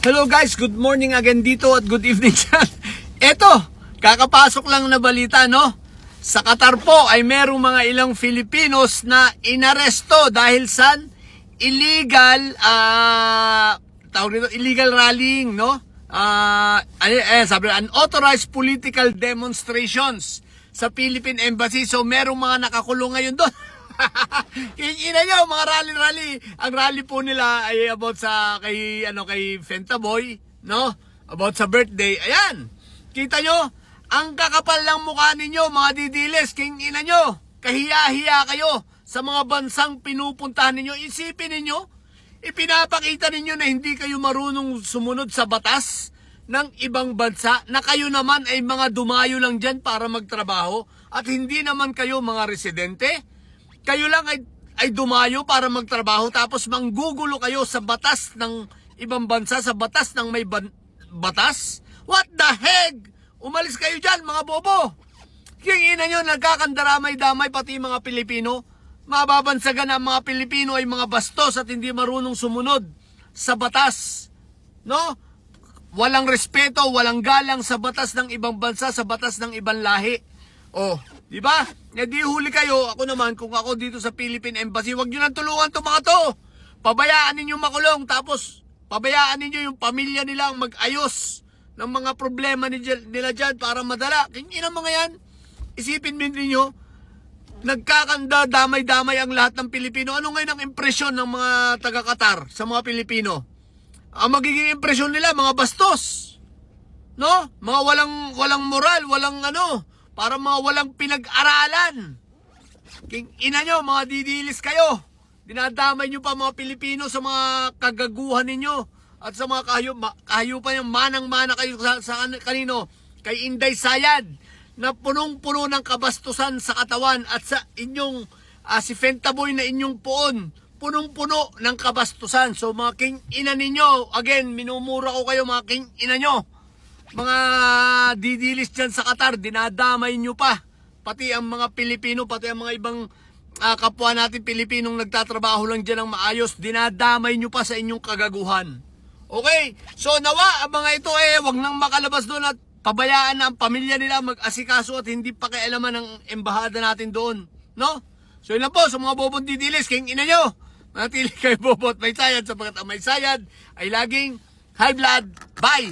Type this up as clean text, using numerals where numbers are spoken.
Hello guys, good morning again dito at good evening dyan. Eto, kakapasok lang na balita, no? Sa Qatar po ay merong mga ilang Filipinos na inaresto dahil sa illegal illegal rallying, no? Sabi unauthorized political demonstrations sa Philippine Embassy. So merong mga nakakulong ngayon doon. Ina nyo, mga rally. Ang rally po nila ay about sa kay Fentaboy, no? About sa birthday. Ayan. Kita nyo, ang kakapal ng mukha ninyo, mga didiles, king ina nyo. Kahiya-hiya kayo sa mga bansang pinupuntahan ninyo. Isipin ninyo, ipinapakita ninyo na hindi kayo marunong sumunod sa batas ng ibang bansa, na kayo naman ay mga dumayo lang dyan para magtrabaho at hindi naman kayo mga residente. Kayo lang ay dumayo para magtrabaho tapos manggugulo kayo sa batas ng ibang bansa, sa batas ng may batas? What the heck? Umalis kayo dyan, mga bobo. Yung ina nyo, nagkakandaramay-damay pati mga Pilipino. Mababansagan na ang mga Pilipino ay mga bastos at hindi marunong sumunod sa batas. No? Walang respeto, walang galang sa batas ng ibang bansa, sa batas ng ibang lahi. Oh, di ba? Eh di huli kayo. Ako naman, kung ako dito sa Philippine Embassy, wag nyo nang tulungan to mga to. Pabayaan ninyo makulong, tapos pabayaan ninyo yung pamilya nilang mag-ayos ng mga problema nila dyan para madala. Kaya mga yan, isipin din ninyo, nagkakanda, damay-damay ang lahat ng Pilipino. Ano ngayon ang impresyon ng mga taga-Qatar sa mga Pilipino? Ang magiging impresyon nila, mga bastos. No? Mga walang moral, walang para mga walang pinag-aralan. King ina nyo, mga didilis kayo. Dinadamay nyo pa mga Pilipino sa mga kagaguhan ninyo. At sa mga kahayupan yung manang-mana kayo sa kanino? Kay Inday Sayad, na punong-puno ng kabastusan sa katawan. At sa inyong, si Fentaboy na inyong poon, punong-puno ng kabastusan. So mga king ina ninyo, again, minumura ko kayo mga king ina nyo. Mga didilis dyan sa Qatar, dinadamay nyo pa. Pati ang mga Pilipino, pati ang mga ibang kapwa natin Pilipinong nagtatrabaho lang dyan ng maayos, dinadamay nyo pa sa inyong kagaguhan. Okay? So nawa, ang mga ito wag nang makalabas doon at pabayaan na ang pamilya nila mag-asikaso at hindi pakialaman ng embahada natin doon. No? So yun lang po, sa mga bobong didilis, king ina nyo, manatili kayo bobo at may sayad sapagkat ang may sayad ay laging high blood. Bye!